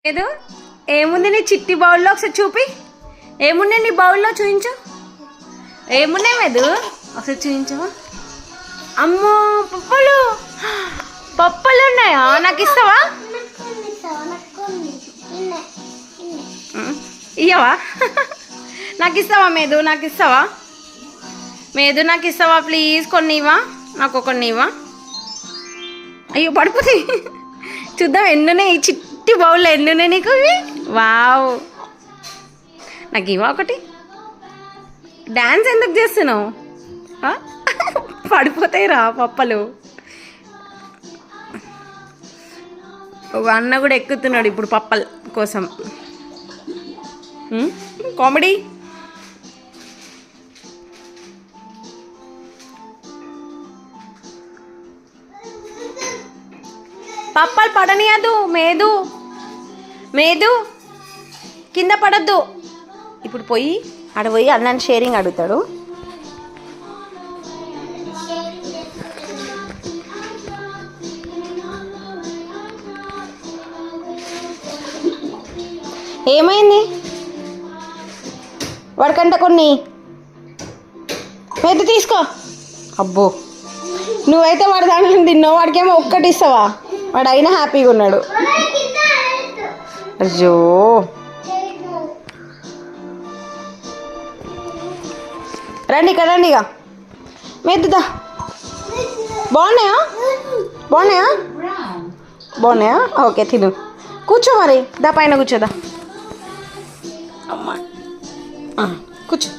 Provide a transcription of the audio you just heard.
లేదు ఏముంది నీ చిట్టి బౌల్లో ఒకసారి చూపి. ఏమున్నాయి నీ బౌల్లో చూపించు. ఏమున్నాయి లేదు ఒకసారి చూపించు. అమ్మో పప్పలు పప్పలు ఉన్నాయా? నాకు ఇస్తావా? ఇయ్యవా? నాకు ఇస్తావా మేదు? నాకు ఇస్తావా మేదు? నాకు ఇస్తావా ప్లీజ్? కొన్ని ఇవ్వా, నాకు కొన్ని ఇవ్వా. అయ్యో పడిపోతాయి. చూద్దాం ఎన్నున్నాయి ఈ చిట్టి బౌల్లో, ఎన్నున్నాయి నీకు ఇవి. వావ్, నాకు ఇవ్వ ఒకటి. డ్యాన్స్ ఎందుకు చేస్తున్నావు? పడిపోతాయి రా పప్పలు. అన్న కూడా ఎక్కుతున్నాడు ఇప్పుడు పప్పల్ కోసం. కామెడీ. పప్పలు పడనియదు మేదు, మేదు కింద పడద్దు. ఇప్పుడు పోయి ఆడ పోయి అన్నాన్ని షేరింగ్ అడుగుతాడు. ఏమైంది వాడికంట కొన్ని పెద్ద తీసుకో. అబ్బో నువ్వైతే వాడి దాంట్లో తిన్నావు, వాడికేమో ఒక్కటి ఇస్తావా? వాడు అయినా హ్యాపీగా ఉన్నాడు. అయ్యో రండి ఇక్కడ రండి. ఇక మెద్దుదా. బాగున్నాయా? బాగున్నాయా? బాగున్నాయా? ఓకే తిను. కూర్చో మరి, దా పైన కూర్చోదా. అమ్మా కూర్చో.